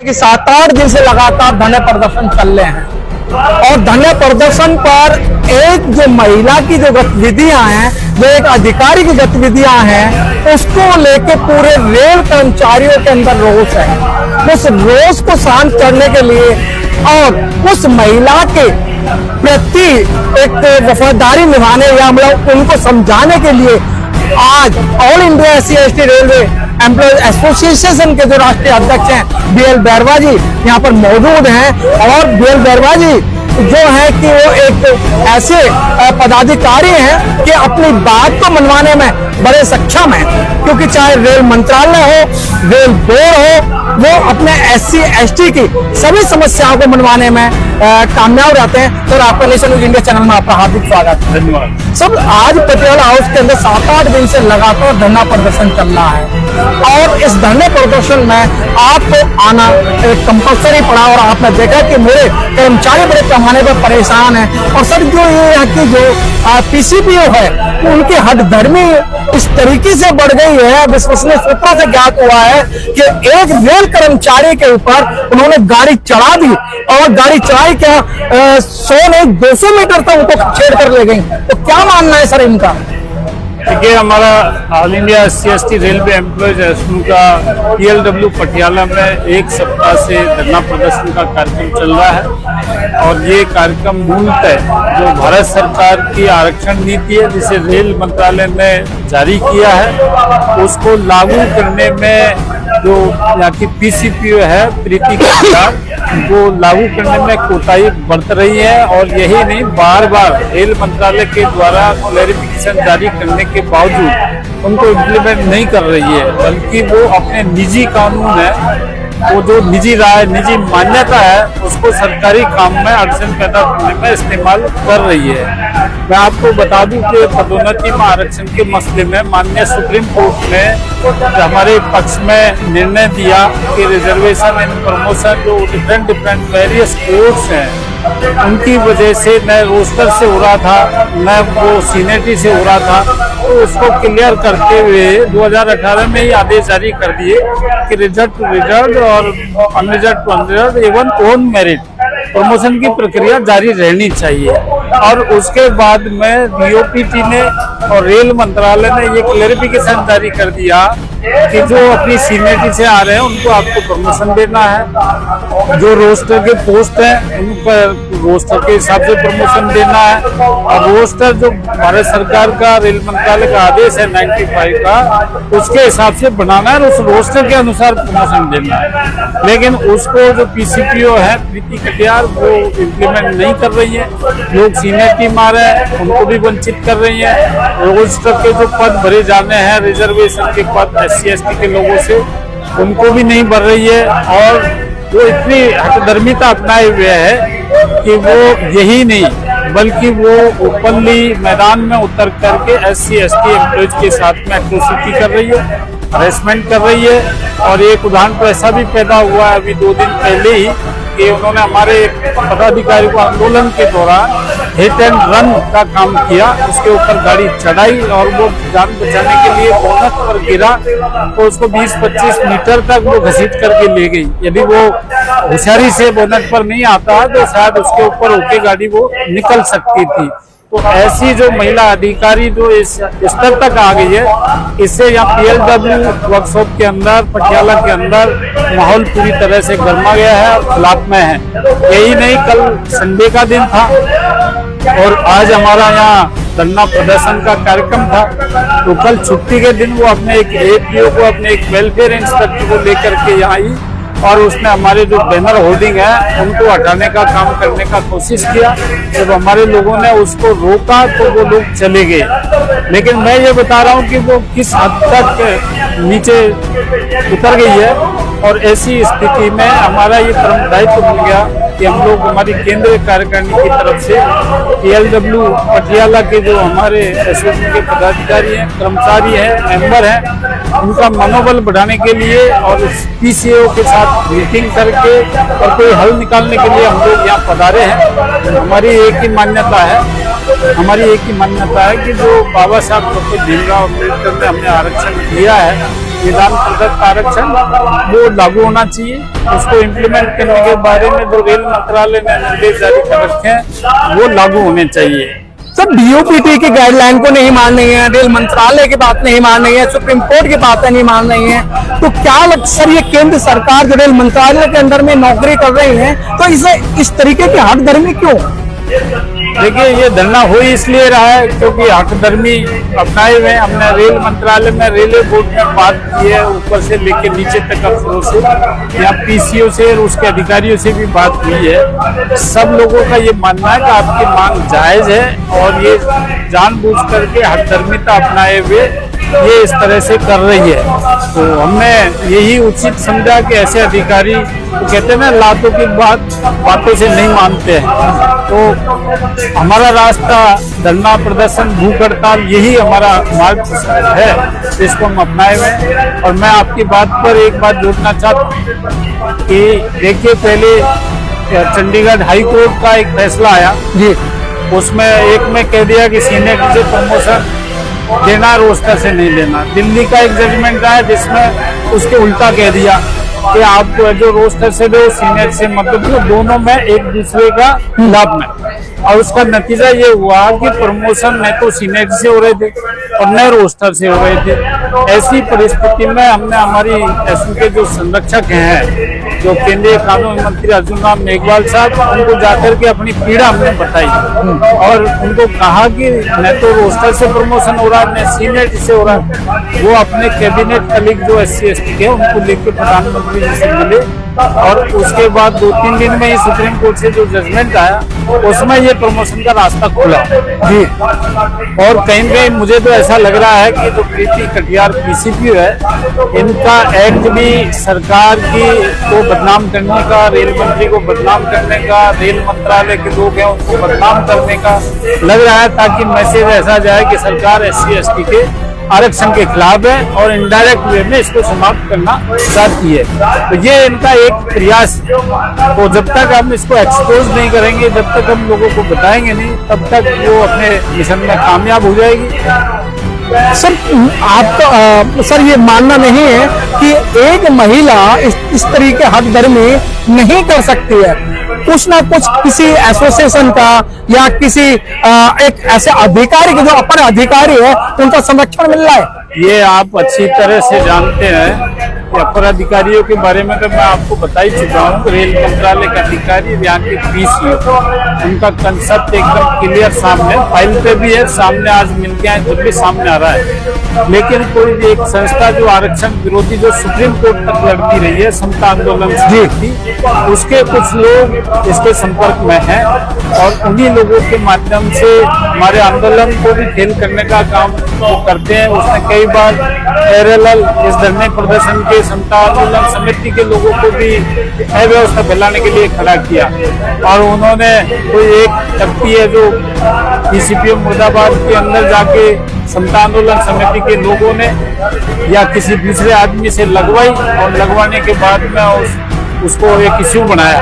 कि 7-8 दिन से लगातार धरने प्रदर्शन चल रहे हैं और धरने प्रदर्शन पर एक जो महिला की जो गतिविधियां हैं, जो एक अधिकारी की गतिविधियां हैं, उसको लेके पूरे रेल कर्मचारियों के अंदर रोष है। उस रोष को शांत करने के लिए और उस महिला के प्रति एक वफादारी निभाने या मतलब उनको समझाने के लिए आज all India SC/ST railway employees association के जो राष्ट्रीय अध्यक्ष हैं BL बैरवा जी यहाँ पर मौजूद हैं। और BL बैरवा जी जो है कि वो एक ऐसे पदाधिकारी हैं कि अपनी बात को मनवाने में बड़े सक्षम हैं, क्योंकि चाहे रेल मंत्रालय हो, रेल बोर्ड हो, वो अपने SC/ST की सभी समस्याओं को मनवाने में कामयाब रहते हैं। तो आपका नेशन न्यूज इंडिया चैनल में आपका हार्दिक स्वागत है। धन्यवाद। सब आज पटियाला हाउस के अंदर 7-8 दिन से लगातार धरना प्रदर्शन चल रहा है और इस धरने प्रदर्शन में आपको आना कंपल्सरी पड़ा और आपने देखा कि मेरे कर्मचारी बड़े पैमाने पर परेशान हैं। और सर जो ये है कि जो PCPO है उनकी हठधर्मी इस तरीके से बढ़ गई है, विश्वसनीय सूत्रों से ज्ञात हुआ है कि एक रेल कर्मचारी के ऊपर उन्होंने गाड़ी चढ़ा दी और गाड़ी चढ़ाई क्या 100 नहीं 200 मीटर तक उनको छेड़ कर ले गई। तो क्या मानना है सर इनका? देखिए, हमारा all India SC/ST railway employees association का PLW पटियाला में एक सप्ताह से धरना प्रदर्शन का कार्यक्रम चल रहा है और ये कार्यक्रम मूलतः जो भारत सरकार की आरक्षण नीति है जिसे रेल मंत्रालय ने जारी किया है उसको लागू करने में जो यहाँ की PCPO है प्रीति कटियार वो लागू करने में कोताही बरत रही है। और यही नहीं, बार बार रेल मंत्रालय के द्वारा क्लैरिफिकेशन जारी करने के बावजूद उनको इम्प्लीमेंट नहीं कर रही है, बल्कि वो अपने निजी कानून है, वो जो निजी राय, निजी मान्यता है उसको सरकारी काम में अड़चन पैदा करने में इस्तेमाल कर रही है। मैं आपको बता दूं कि पदोन्नति में आरक्षण के मसले में माननीय सुप्रीम कोर्ट ने हमारे पक्ष में निर्णय दिया कि रिजर्वेशन एंड प्रमोशन जो डिफरेंट वेरियस कोर्ट्स हैं उनकी वजह से न रोस्टर से हो रहा था न वो सीनियरिटी से हो रहा था, तो उसको क्लियर करते हुए 2018 में ही आदेश जारी कर दिए कि रिजर्व और अनरिजर्व एवं ऑन मेरिट प्रमोशन की प्रक्रिया जारी रहनी चाहिए। और उसके बाद में DOPT ने और रेल मंत्रालय ने ये क्लैरिफिकेशन जारी कर दिया कि जो अपनी सीनियरिटी से आ रहे हैं उनको आपको प्रमोशन देना है, जो रोस्टर के पोस्ट हैं उन पर रोस्टर के हिसाब से प्रमोशन देना है। और रोस्टर जो भारत सरकार का रेल मंत्रालय का आदेश है 95 का उसके हिसाब से बनाना है और उस रोस्टर के अनुसार प्रमोशन देना है। लेकिन उसको जो PCPO है प्रीति कटियार वो इम्प्लीमेंट नहीं कर रही है। लोग सीनियरिटी मार रहे हैं उनको भी वंचित कर रही है। रोस्टर के जो पद भरे जाने हैं रिजर्वेशन के पद SC/ST के लोगों से उनको भी नहीं भर रही है। और वो इतनी हठधर्मिता अपनाए हुए है कि वो यही नहीं बल्कि वो ओपनली मैदान में उतर करके SC/ST एम्प्लॉयज के साथ में एट्रोसिटी कर रही है, हरेसमेंट कर रही है। और एक उदाहरण तो ऐसा भी पैदा हुआ है अभी 2 दिन पहले ही कि उन्होंने हमारे पदाधिकारी को आंदोलन के दौरान हिट एंड रन का काम किया, उसके ऊपर गाड़ी चढ़ाई और वो जान बचाने के लिए बोनट पर गिरा तो उसको 20-25 मीटर तक वो घसीट करके ले गई। यदि वो होशियारी से बोनट पर नहीं आता तो शायद उसके ऊपर होके गाड़ी वो निकल सकती थी। तो ऐसी जो महिला अधिकारी जो इस स्तर तक आ गई है, इससे यहाँ PLW वर्कशॉप के अंदर पटियाला के अंदर माहौल पूरी तरह से गर्मा गया है और खिलाफ में है। यही नहीं, कल संडे का दिन था और आज हमारा यहाँ धरना प्रदर्शन का कार्यक्रम था। तो कल छुट्टी के दिन वो अपने एक APO को, अपने एक वेलफेयर इंस्पेक्टर को लेकर के यहाँ आई और उसने हमारे जो बैनर होर्डिंग है उनको हटाने का काम करने का कोशिश किया। जब हमारे लोगों ने उसको रोका तो वो लोग चले गए। लेकिन मैं ये बता रहा हूँ कि वो किस हद तक नीचे उतर गई है। और ऐसी स्थिति में हमारा ये परम दायित्व बन गया कि हम लोग हमारी केंद्रीय कार्यकारिणी की तरफ से PLW पटियाला के जो हमारे एसोसिएशन के पदाधिकारी हैं, कर्मचारी हैं, मेंबर हैं, उनका मनोबल बढ़ाने के लिए और PCO के साथ मीटिंग करके और कोई हल निकालने के लिए हम लोग यहाँ पधारे हैं। हमारी एक ही मान्यता है कि जो बाबा साहब डॉक्टर भीमराव अम्बेडकर ने हमें आरक्षण दिया है विधान प्रदत्त आरक्षण वो लागू होना चाहिए। उसको इम्प्लीमेंट करने के बारे में जो रेल मंत्रालय ने निर्देश जारी कर रखे हैं वो लागू होने चाहिए। सर डीओपीटी की गाइडलाइन को नहीं मान रही है, रेल मंत्रालय की बात नहीं मान रही है, सुप्रीम कोर्ट की बातें नहीं मान रही है, तो क्या सर ये केंद्र सरकार जो रेल मंत्रालय के अंदर में नौकरी कर रही है तो इसे इस तरीके की हठधर्मी क्यों? देखिए ये धरना हो ही इसलिए रहा है क्योंकि हठधर्मी अपनाए हुए हमने रेल मंत्रालय में रेलवे बोर्ड में बात की है, ऊपर से लेके नीचे तक अफसरों से या पीसीओ से और उसके अधिकारियों से भी बात हुई है। सब लोगों का ये मानना है कि आपकी मांग जायज है और ये जानबूझ करके हठधर्मिता अपनाए हुए ये इस तरह से कर रही है। तो हमने यही उचित समझा कि ऐसे अधिकारी तो कहते हैं ना लातों की बातों से नहीं मानते हैं, तो हमारा रास्ता धरना प्रदर्शन भूख हड़ताल यही हमारा मार्ग है जिसको हम अपनाए हुए हैं। और मैं आपकी बात पर एक बात जोड़ना चाहता हूँ कि देखिए पहले चंडीगढ़ हाई कोर्ट का एक फैसला आया जी, उसमें एक में कह दिया कि सीनियर से प्रमोशन देना रोस्टर से नहीं लेना। दिल्ली का एक जजमेंट आया जिसमें उसके उल्टा कह दिया कि आप जो रोस्टर से दो सीनियर से मतलब तो दोनों में एक दूसरे का लाभ में। और उसका नतीजा ये हुआ कि प्रमोशन न तो सीनियर से हो रहे थे और न रोस्टर से हो रहे थे। ऐसी परिस्थिति में हमने हमारी एसयू के जो संरक्षक हैं, जो केंद्रीय कानून मंत्री अर्जुन राम मेघवाल साहब, उनको जाकर के अपनी पीड़ा हमने बताई और उनको कहा कि न तो रोस्टर से प्रमोशन हो रहा है न सीनियर से हो रहा है। वो अपने कैबिनेट कलीग जो SC/ST के उनको लेकर प्रधानमंत्री जी से मिले और उसके बाद 2-3 दिन में ही सुप्रीम कोर्ट से जो जजमेंट आया उसमें ये प्रमोशन का रास्ता खुला जी। और कहीं कहीं मुझे तो ऐसा लग रहा है कि जो प्रीति कटियार PCP है, इनका एक्ट भी सरकार की को बदनाम करने का, रेल मंत्री को बदनाम करने का, रेल मंत्रालय के लोग हैं उनको बदनाम करने का लग रहा है, ताकि मैसेज ऐसा जाए कि सरकार SC/ST के आरक्षण के खिलाफ है और इनडायरेक्ट वे में इसको समाप्त करना चाहती है। तो ये इनका एक प्रयास है। तो जब तक हम इसको एक्सपोज नहीं करेंगे, जब तक हम लोगों को बताएंगे नहीं, तब तक वो अपने मिशन में कामयाब हो जाएगी। सर आपका सर ये मानना नहीं है कि एक महिला इस तरीके हठधर्मी नहीं कर सकती है? कुछ ना कुछ किसी एसोसिएशन का या किसी एक ऐसे अधिकारी के जो अपने अधिकारी है उनका संरक्षण मिल रहा है। ये आप अच्छी तरह से जानते हैं कि अपर अधिकारियों के बारे में तो मैं आपको बता ही चुका हूँ। रेल मंत्रालय के अधिकारी, यहाँ के PCO, उनका कंसेप्ट एकदम क्लियर सामने फाइल पे भी है, सामने आज मिल के आए जब भी सामने आ रहा है। लेकिन कोई भी एक संस्था जो आरक्षण विरोधी जो सुप्रीम कोर्ट तक लड़ती रही है समता आंदोलन से, उसके कुछ लोग इसके संपर्क में हैं और उन्हीं लोगों के माध्यम से हमारे आंदोलन को भी फेल करने का काम वो करते हैं। उसने कई बार पैरेलल इस धरने प्रदर्शन के समता आंदोलन समिति के लोगों को भी अव्यवस्था फैलाने के लिए खड़ा किया और उन्होंने कोई एक शक्ति है जो PCPO मुर्दाबाद के अंदर जाके समता आंदोलन समिति के लोगों ने या किसी दूसरे आदमी से लगवाई और लगवाने के बाद में उसको एक इश्यू बनाया।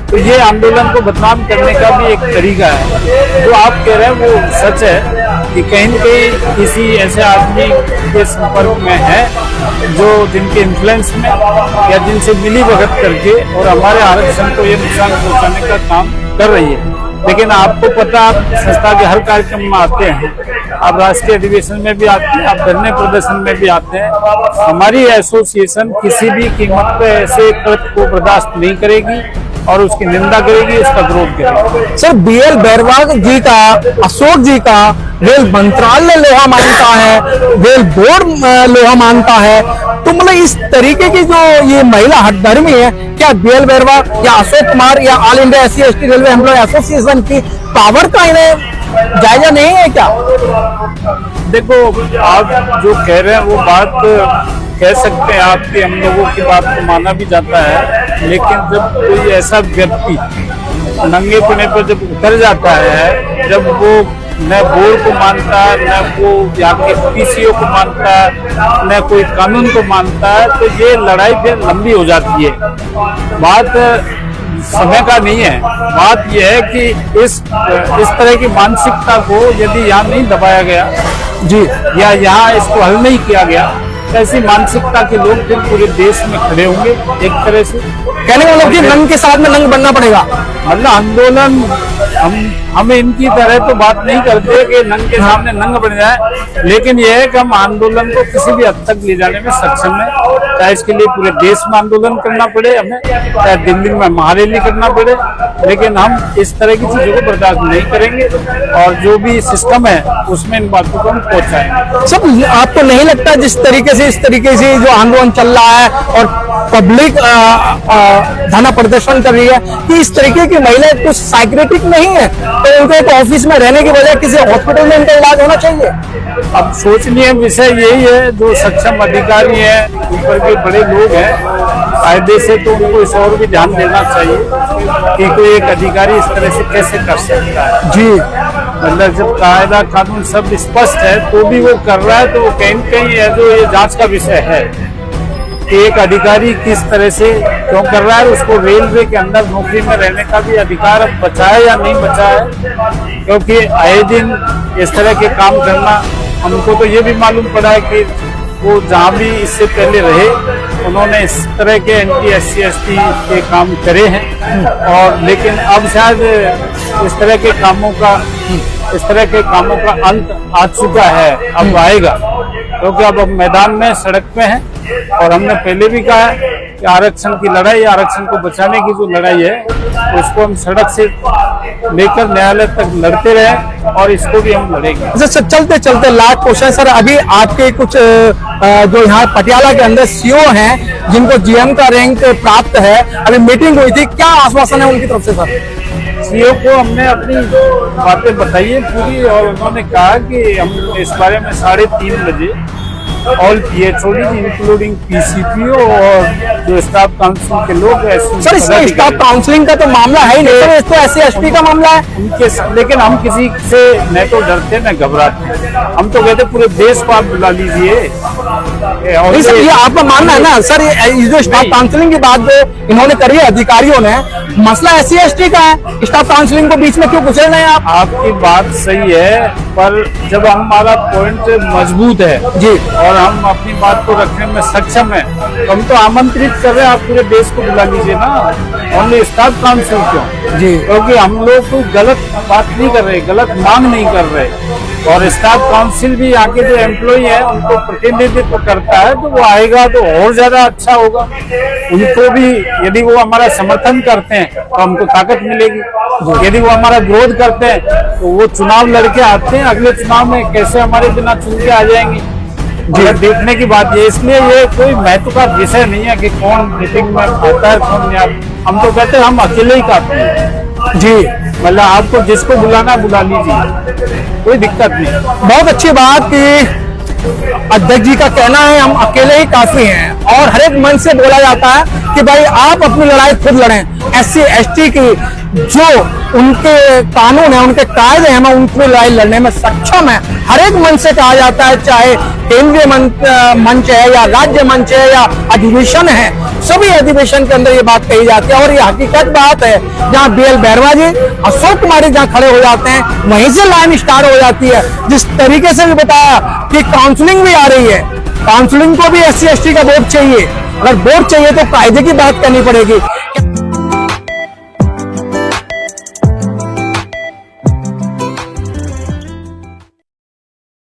तो ये आंदोलन को बदनाम करने का भी एक तरीका है। जो आप कह रहे हैं वो सच है कि कहीं न कहीं किसी ऐसे आदमी के संपर्क में है जो जिनके इन्फ्लुएंस में या जिनसे मिली भगत करके और हमारे आरक्षण को ये नुकसान पहुंचाने का काम कर रही है। लेकिन आपको पता, आप संस्था के हर कार्यक्रम में आते हैं, आप राष्ट्रीय अधिवेशन में भी आते हैं, आप धरने प्रदर्शन में भी आते हैं। हमारी एसोसिएशन किसी भी कीमत पे ऐसे कृत्य को बर्दाश्त नहीं करेगी और उसकी निंदा करेगी, उसका विरोध करेगी। सर BL बैरवाग जी का, अशोक जी का रेल मंत्रालय लोहा मानता है, रेल बोर्ड लोहा मानता है, तो मतलब इस तरीके की जो ये महिला हठधर्मी है, क्या BL बैरवाग या अशोक कुमार या all India SC/ST railway employ association की पावर का इन्हें जायजा नहीं है क्या? देखो आप जो कह रहे हैं वो बात कह सकते हैं आपकी, हम लोगों की बात को माना भी जाता है। लेकिन जब कोई ऐसा व्यक्ति नंगे पुणे पर जब उतर जाता है, जब वो न बोर्ड को मानता है, न वो यहाँ के PCO को मानता है, न कोई कानून को मानता है, तो ये लड़ाई फिर लंबी हो जाती है। बात समय का नहीं है, बात यह है कि इस तरह की मानसिकता को यदि यहाँ नहीं दबाया गया जी, या यहाँ इसको हल नहीं किया गया, ऐसी मानसिकता के लोग फिर पूरे देश में खड़े होंगे एक तरह से। कहने का मतलब कि नंग के साथ में नंग बनना पड़ेगा। मतलब आंदोलन हम इनकी तरह तो बात नहीं करते कि नंग के सामने नंग बन जाए, लेकिन यह है कि हम आंदोलन को किसी भी हद तक ले जाने में सक्षम है। चाहे इसके लिए पूरे देश में आंदोलन करना पड़े हमें, चाहे दिल्ली में महारैली करना पड़े, लेकिन हम इस तरह की चीजों को बर्दाश्त नहीं करेंगे और जो भी सिस्टम है उसमें इन बातों को हम पहुंचाएंगे। सब आपको नहीं लगता जिस तरीके से इस तरीके से जो आंदोलन चल रहा है और पब्लिक धरना प्रदर्शन कर रही है कि इस तरीके की महिलाएं कुछ साइकेट्रिक नहीं है, तो उनको एक ऑफिस में रहने की बजाय किसी हॉस्पिटल में इनका इलाज होना चाहिए? अब सोचनीय विषय यही है, जो सक्षम अधिकारी हैं, ऊपर के बड़े लोग हैं, कायदे से तो उनको इस और भी ध्यान देना चाहिए कि कोई एक अधिकारी इस तरह से कैसे कर सकता है। जी, मतलब जब कायदा कानून सब स्पष्ट है तो भी वो कर रहा है, तो वो कहीं न कहीं है जो ये जांच का विषय है कि एक अधिकारी किस तरह से क्यों कर रहा है। उसको रेलवे के अंदर नौकरी में रहने का भी अधिकार अब बचा है या नहीं बचा है, क्योंकि आए दिन इस तरह के काम करना, हमको तो ये भी मालूम पड़ा है कि वो जहाँ भी इससे पहले रहे उन्होंने इस तरह के एंटी SC/ST के काम करे हैं, और लेकिन अब शायद इस तरह के कामों का अंत आ चुका है, अब आएगा, क्योंकि अब मैदान में सड़क पे हैं। और हमने पहले भी कहा है कि आरक्षण की लड़ाई, आरक्षण को बचाने की जो लड़ाई है उसको हम सड़क से लेकर न्यायालय तक लड़ते रहे और इसको भी हम लड़ेंगे। अच्छा, चलते चलते लास्ट क्वेश्चन सर, अभी आपके कुछ जो यहाँ पटियाला के अंदर CO हैं जिनको GM का रैंक प्राप्त है, अभी मीटिंग हुई थी, क्या आश्वासन है उनकी तरफ से सर? CO को हमने अपनी बातें बताई है पूरी, और उन्होंने कहा कि हम इस बारे में 3:30 बजे ऑल PHOD इंक्लूडिंग PCPO और जो स्टाफ काउंसिल के लोग हैं। सर, इसमें स्टाफ काउंसलिंग का तो मामला है ही नहीं सर, इसको SC/ST का मामला है उनके, लेकिन हम किसी से न तो डरते न घबराते, हम तो कहते पूरे देश को आप बुला लीजिए। ये आपका मानना है ना सर, ये जो स्टाफ काउंसलिंग की बात जो इन्होंने करी है अधिकारियों ने, मसला SC/ST का है, स्टाफ काउंसलिंग को बीच में क्यों घुसे रहे हैं आप? आपकी बात सही है, पर जब हमारा पॉइंट मजबूत है जी और हम अपनी बात को रखने में सक्षम है, तो हम तो आमंत्रित कर रहे हैं, आप पूरे देश को बुला लीजिए ना, ओनली स्टाफ काउंसिल क्यों? जी, क्योंकि हम लोग कोई गलत बात नहीं कर रहे, गलत मांग नहीं कर रहे, और स्टाफ काउंसिल भी यहाँ के जो एम्प्लॉय है उनको प्रतिनिधित्व करता है, तो वो आएगा तो और ज्यादा अच्छा होगा। उनको भी यदि वो हमारा समर्थन करते हैं तो हमको ताकत मिलेगी, यदि वो हमारा विरोध करते हैं तो वो चुनाव लड़के आते हैं, अगले चुनाव में कैसे हमारे बिना चुन के आ जाएंगे, ये देखने की बात है। इसलिए ये कोई महत्व का विषय नहीं है कि कौन मीटिंग में आता है कौन नहीं आता। हम तो कहते हैं हम अकेले ही काफी हैं जी, मतलब आपको जिसको बुलाना बुला लीजिए, कोई दिक्कत नहीं। बहुत अच्छी बात कि अध्यक्ष जी का कहना है हम अकेले ही काफी हैं, और हर एक मन से बोला जाता है कि भाई आप अपनी लड़ाई खुद लड़ें। SC/ST की जो उनके कानून है, उनके कायदे हैं, हम उनकी लड़ाई लड़ने में सक्षम है। हर एक मन से कहा जाता है, चाहे केंद्रीय मंच है या राज्य मंच है या अधिवेशन है, सभी अधिवेशन के अंदर ये बात कही जाती है, और ये हकीकत बात है। जहाँ BL बैरवा जी, अशोक कुमार जहाँ खड़े हो जाते हैं, वहीं से लाइन स्टार्ट हो जाती है। जिस तरीके से भी बताया कि काउंसलिंग भी आ रही है, काउंसलिंग को भी SC/ST का वोट चाहिए, अगर वोट चाहिए तो कायदे की बात करनी पड़ेगी।